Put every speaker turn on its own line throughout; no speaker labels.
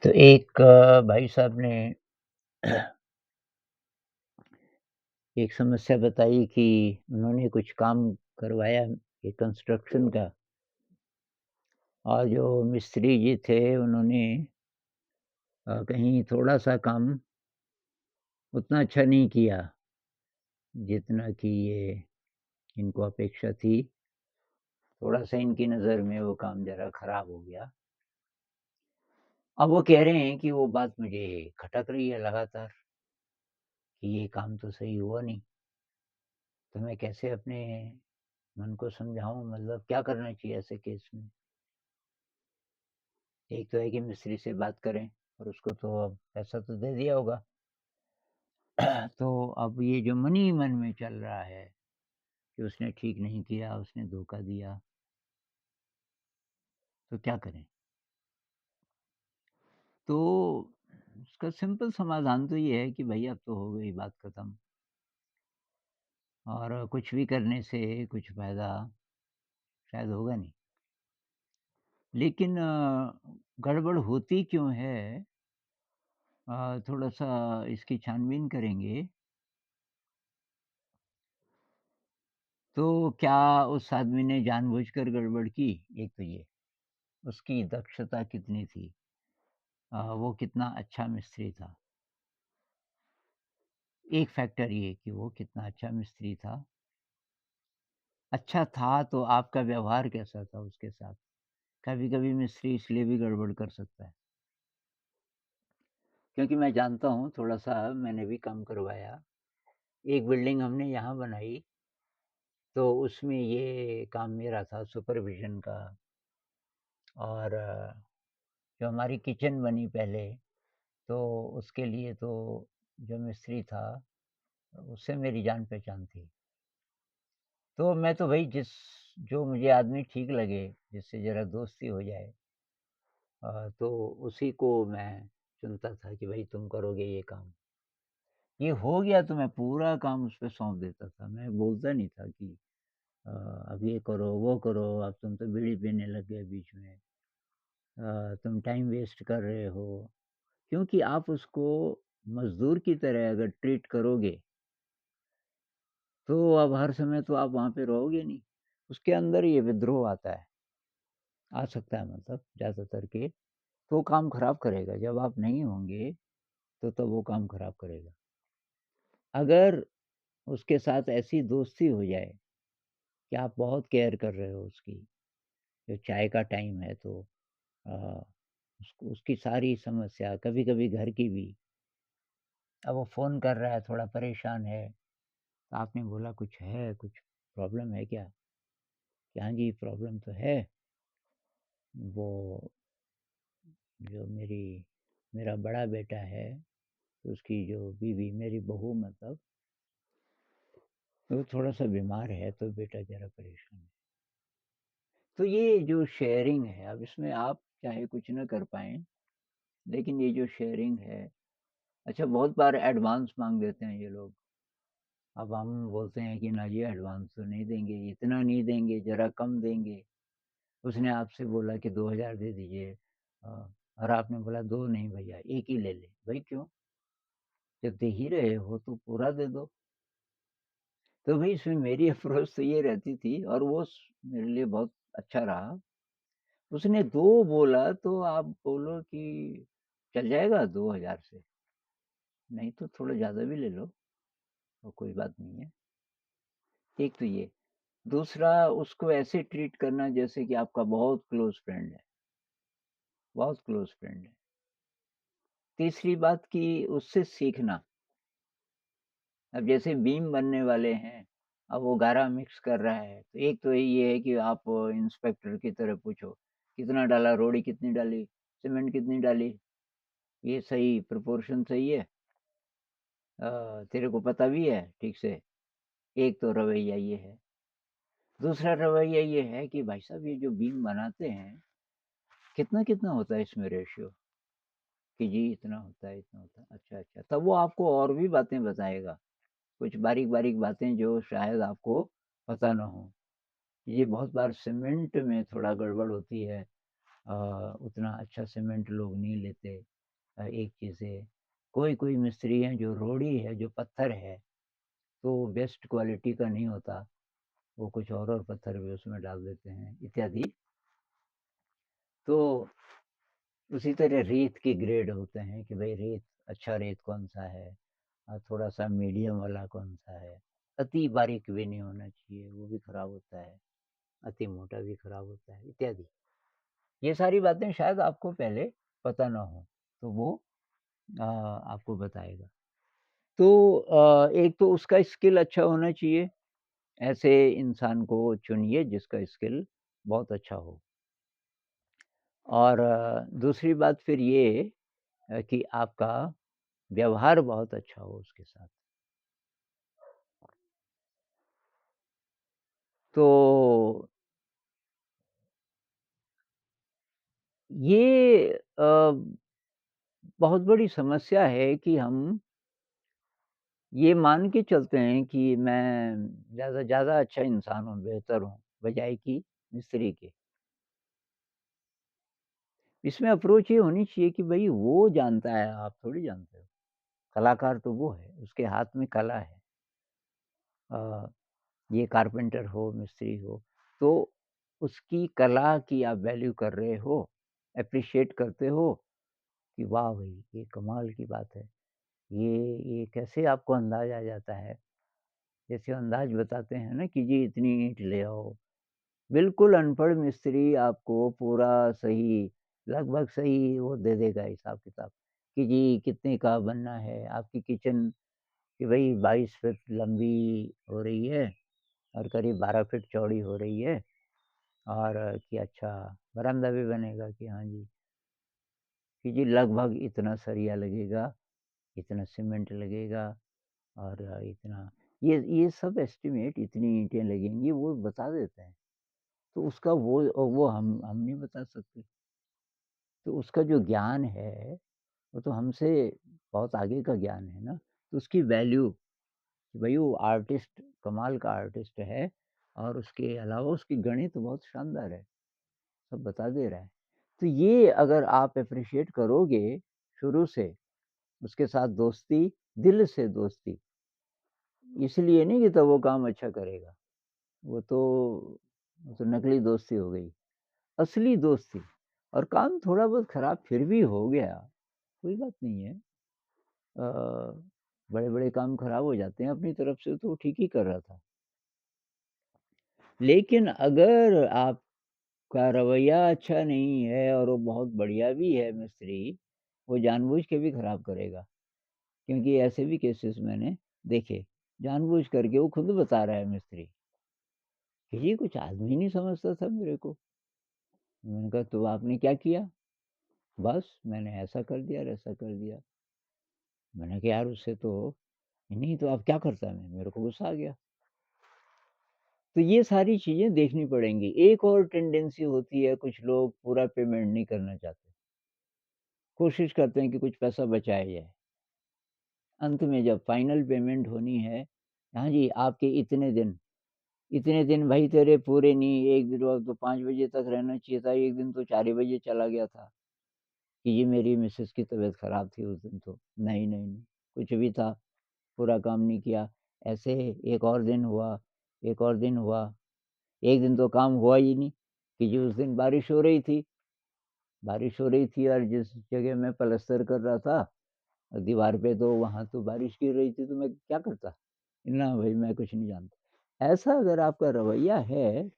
तो एक भाई साहब ने एक समस्या बताई कि उन्होंने कुछ काम करवाया ये कंस्ट्रक्शन का और जो मिस्त्री जी थे उन्होंने कहीं थोड़ा-सा काम उतना अच्छा नहीं किया, जितना कि ये इनको अपेक्षा थी। थोड़ा-सा इनकी नज़र में वो काम ज़रा खराब हो गया। अब वो कह रहे हैं कि वो बात मुझे खटक रही है लगातार कि ये काम तो सही हुआ नहीं। तो मैं कैसे अपने मन को समझाऊँ, मतलब क्या करना चाहिए ऐसे केस में? एक तो है कि मिस्त्री से बात करें और उसको तो अब पैसा तो दे दिया होगा। तो अब ये जो मन ही मन में चल रहा है कि उसने ठीक नहीं किया, उसने धोखा दिया, तो क्या करें? तो उसका सिंपल समाधान तो ये है कि भई अब तो हो गई बात खत्म और कुछ भी करने से कुछ फ़ायदा शायद होगा नहीं। लेकिन गड़बड़ होती क्यों है, थोड़ा-सा इसकी छानबीन करेंगे, तो क्या उस आदमी ने जानबूझकर गड़बड़ की? एक तो ये। उसकी दक्षता कितनी थी? वो कितना अच्छा मिस्त्री था। एक फैक्टर ये कि वो कितना अच्छा मिस्त्री था। अच्छा था तो आपका व्यवहार कैसा था उसके साथ? कभी-कभी मिस्त्री इसलिए भी गड़बड़ कर सकता है, क्योंकि मैं जानता हूँ थोड़ा-सा मैंने भी काम करवाया। एक बिल्डिंग हमने यहाँ बनाई, तो उसमें ये काम मेरा था सुपरविज़न का और जो हमारी किचन बनी पहले, तो उसके लिए तो जो मिस्त्री था, उससे मेरी जान-पहचान थी। तो मैं तो भई जो मुझे आदमी ठीक लगे, जिससे ज़रा दोस्ती हो जाए, तो उसी को मैं चुनता था कि भई तुम करोगे ये काम। ये हो गया तो मैं पूरा काम उस पे सौंप देता था। मैं बोलता नहीं था कि अ, अब ये करो, वो करो, अब तुम तो बीड़ी पीने लग गए बीच में। तुम टाइम वेस्ट कर रहे हो। क्योंकि आप उसको मज़दूर की तरह अगर ट्रीट करोगे, तो अब हर समय तो आप वहाँ पे रहोगे नहीं। उसके अंदर ये विद्रोह आता है, आ सकता है मतलब ज़्यादातर के, तो वो काम खराब करेगा। जब आप नहीं होंगे, तो तब वो काम खराब करेगा। अगर उसके साथ ऐसी दोस्ती हो जाए कि आप बहुत केयर कर रहे हो उसकी, जो चाय का टाइम है तो अ, उसको उसकी सारी समस्या, कभी-कभी घर की भी, अब वो फ़ोन कर रहा है, थोड़ा परेशान है, तो आपने बोला कुछ है, कुछ प्रॉब्लम है क्या? कि हाँ जी, प्रॉब्लम तो है। वो जो मेरा बड़ा बेटा है, उसकी जो बीवी, मेरी बहू मतलब, वो थोड़ा-सा बीमार है, तो बेटा ज़रा परेशान है। तो ये जो शेयरिंग है, अब इसमें आप चाहे कुछ ना कर पाएँ, लेकिन ये जो शेयरिंग है, अच्छा बहुत बार एडवांस माँग देते हैं ये लोग। अब हम बोलते हैं कि ना जी एडवांस तो नहीं देंगे, इतना नहीं देंगे, ज़रा कम देंगे। उसने आपसे बोला कि 2000 दे दीजिए, और आपने बोला 2 नहीं भैया 1 ही ले लें। भई क्यों? जब दे ही रहे हो तो पूरा दे दो। तो भई इसमें मेरी अप्रोच तो ये रहती थी और वो मेरे लिए बहुत अच्छा रहा। उसने 2 बोला तो आप बोलो कि चल जाएगा 2000 से, नहीं तो थोड़ा ज़्यादा भी ले लो, तो कोई बात नहीं है। एक तो ये, दूसरा उसको ऐसे ट्रीट करना जैसे कि आपका बहुत क्लोज़ फ्रेंड है, बहुत क्लोज़ फ्रेंड है। तीसरी बात कि उससे सीखना, अब जैसे बीम बनने वाले हैं, अब वो गारा मिक्स कर रहा है, तो एक तो ये है कि आप इंस्पेक्टर की तरह पूछो, कितना डाला, रोड़ी कितनी डाली, सीमेंट कितनी डाली, ये सही प्रोपोर्शन सही है? तेरे को पता भी है ठीक से? एक तो रवैया ये है। दूसरा रवैया ये है कि भाई साहब ये जो बीम बनाते हैं, कितना-कितना होता है इसमें रेशियो? कि जी इतना होता है, इतना होता है। अच्छा, अच्छा। तब वो आपको और भी बातें बताएगा, कुछ बारीक-बारीक बातें जो शायद आपको पता ना हो। ये बहुत बार सीमेंट में थोड़ा गड़बड़ होती है, उतना अच्छा सीमेंट लोग नहीं लेते। एक चीज़ है। कोई-कोई मिस्त्री हैं जो रोड़ी है, जो पत्थर है, तो बेस्ट क्वालिटी का नहीं होता, वो कुछ और पत्थर भी उसमें डाल देते हैं, इत्यादि। तो उसी तरह रेत के ग्रेड होते हैं कि भई रेत, अच्छा रेत कौन-सा है थोड़ा-सा मीडियम वाला कौन-सा है। अति बारीक भी नहीं होना चाहिए, वो भी खराब होता है, अति मोटा भी खराब होता है, इत्यादि। ये सारी बातें शायद आपको पहले पता ना हो, तो वो आपको बताएगा। तो एक तो उसका स्किल अच्छा होना चाहिए, ऐसे इंसान को चुनिए जिसका स्किल बहुत अच्छा हो। और दूसरी बात फिर ये कि आपका व्यवहार बहुत अच्छा हो उसके साथ। तो ये बहुत बड़ी समस्या है कि हम ये मान के चलते हैं कि मैं ज़्यादा ज़्यादा अच्छा इंसान हूँ, बेहतर हूँ, बजाए कि मिस्त्री के। इसमें अप्रोच ये होनी चाहिए कि भई वो जानता है, आप थोड़ी जानते हो। कलाकार तो वो है, उसके हाथ में कला है। अ, ये कारपेंटर हो, मिस्त्री हो, तो उसकी कला की आप वैल्यू कर रहे हो, एप्रिशिएट करते हो कि वाह भई! ये कमाल की बात है। ये कैसे आपको अंदाज़ आ जाता है? जैसे अंदाज़ बताते हैं ना कि जी इतनी ईंट ले आओ, बिल्कुल अनपढ़ मिस्त्री आपको पूरा सही, लगभग सही वो दे देगा हिसाब-किताब कि जी कितने का बनना है, आपकी किचन कि भई 22 फीट लंबी हो रही है और करीब 12 फीट चौड़ी हो रही है और कि अच्छा बरामदा भी बनेगा कि हाँ जी, कि जी लगभग इतना सरिया लगेगा, इतना सीमेंट लगेगा और इतना ये सब एस्टीमेट इतनी ईंटें लगेंगी वो बता देते हैं। तो उसका वो हम नहीं बता सकते। तो उसका जो ज्ञान है, वो तो हमसे बहुत आगे का ज्ञान है ना, तो उसकी वैल्यू कि भई वो आर्टिस्ट कमाल का आर्टिस्ट है और उसके अलावा उसकी गणित बहुत शानदार है, सब बता दे रहा है। तो ये अगर आप एप्रिशिएट करोगे शुरू से, उसके साथ दोस्ती, दिल से दोस्ती, इसलिए नहीं कि तब वो काम अच्छा करेगा, वो तो नकली दोस्ती हो गई। असली दोस्ती और काम थोड़ा बहुत खराब फिर भी हो गया, कोई बात नहीं है। अ, बड़े-बड़े काम खराब हो जाते हैं, अपनी तरफ से तो वो ठीक ही कर रहा था। लेकिन अगर आपका रवैया अच्छा नहीं है और वो बहुत बढ़िया भी है मिस्त्री, वो जानबूझ के भी खराब करेगा। क्योंकि ऐसे भी केसेस मैंने देखे, जानबूझ करके वो खुद बता रहा है मिस्त्री, कि ये कुछ आदमी नहीं समझता था मेरे को। मैंने कहा तो आपने क्या किया? बस मैंने ऐसा कर दिया और ऐसा कर दिया। मैंने कहा यार उससे तो नहीं तो अब क्या करता मैं? मेरे को गुस्सा आ गया। तो ये सारी चीज़ें देखनी पड़ेंगी। एक और टेंडेंसी होती है कुछ लोग पूरा पेमेंट नहीं करना चाहते। कोशिश करते हैं कि कुछ पैसा बचाया जाए। अंत में जब फाइनल पेमेंट होनी है, हाँ जी, आपके इतने दिन भाई तेरे पूरे नहीं, 1 दिन और तो 5 बजे तक रहना चाहिए था, 1 दिन तो 4 ही बजे चला गया था, कि ये मेरी मिसेज़ की तबीयत ख़राब थी उस दिन तो। नहीं, नहीं, नहीं, कुछ भी था, पूरा काम नहीं किया। ऐसे 1 और दिन हुआ, 1 और दिन हुआ, 1 दिन तो काम हुआ ही नहीं, कि जी उस दिन बारिश हो रही थी और जिस जगह मैं पलस्तर कर रहा था, दीवार पे तो वहाँ तो बारिश गिर रही थी, तो मैं क्या करता? ना भई मैं कुछ नहीं जानता। ऐसा अगर आपका रवैया है,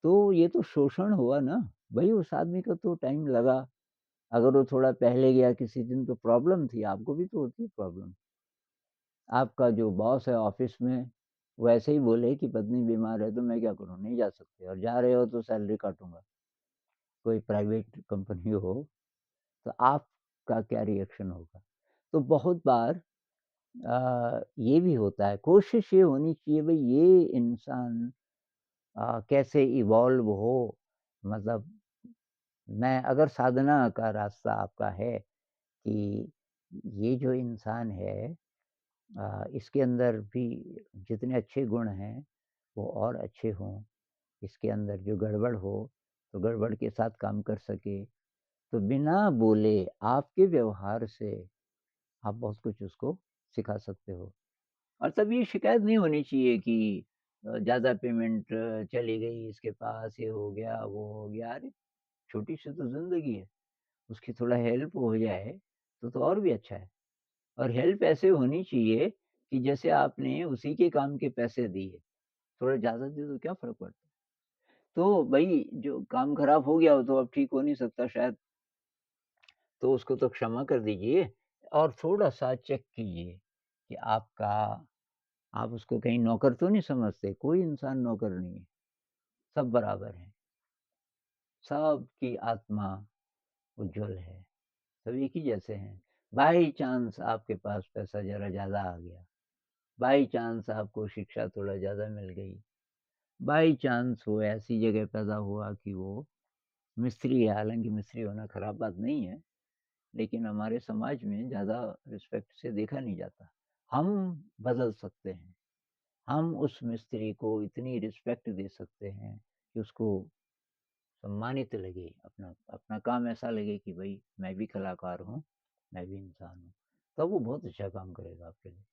तो ये तो शोषण हुआ ना। भई उस आदमी को तो टाइम लगा, अगर वो थोड़ा पहले गया किसी दिन तो प्रॉब्लम थी, आपको भी तो होती है प्रॉब्लम। आपका जो बॉस है ऑफ़िस में, वो ऐसे ही बोले कि पत्नी बीमार है तो मैं क्या करूँ? नहीं जा सकते और जा रहे हो तो सैलरी काटूँगा। कोई प्राइवेट कंपनी हो, तो आपका क्या रिएक्शन होगा? तो बहुत बार ये भी होता है, कोशिश ये होनी चाहिए भई ये इंसान कैसे इवॉल्व हो, मतलब मैं अगर साधना का रास्ता आपका है कि ये जो इंसान है इसके अंदर भी जितने अच्छे गुण हैं, वो और अच्छे हों। इसके अंदर जो गड़बड़ हो, तो गड़बड़ के साथ काम कर सके। तो बिना बोले आपके व्यवहार से आप बहुत कुछ उसको सिखा सकते हो। और तब ये शिकायत नहीं होनी चाहिए कि ज़्यादा पेमेंट चली गई इसके पास, ये हो गया, वो हो गया। अरे! छोटी-सी तो ज़िंदगी है, उसकी थोड़ा हेल्प हो जाए, तो और भी अच्छा है। और हेल्प ऐसे होनी चाहिए कि जैसे आपने उसी के काम के पैसे दिए, थोड़ा ज़्यादा दे दो क्या फ़र्क पड़ता है? तो भई जो काम खराब हो गया वो तो अब ठीक हो नहीं सकता शायद, तो उसको तो क्षमा कर दीजिए और थोड़ा-सा चेक कीजिए कि आपका आप उसको कहीं नौकर तो नहीं समझते, कोई इंसान नौकर नहीं है, सब बराबर हैं, सबकी आत्मा उज्ज्वल है, सब एक ही जैसे हैं। बाई चांस आपके पास पैसा ज़रा ज़्यादा आ गया, बाई चांस आपको शिक्षा थोड़ा ज़्यादा मिल गई, बाई चांस वो ऐसी जगह पैदा हुआ कि वो मिस्त्री है, हालाँकि मिस्त्री होना खराब बात नहीं है, लेकिन हमारे समाज में ज़्यादा रिस्पेक्ट से देखा नहीं जाता। हम बदल सकते हैं। हम उस मिस्त्री को इतनी रिस्पेक्ट दे सकते हैं कि उसको सम्मानित लगे, अपना अपना काम ऐसा लगे कि भई मैं भी कलाकार हूँ, मैं भी इंसान हूँ। तब वो बहुत अच्छा काम करेगा आपके लिए।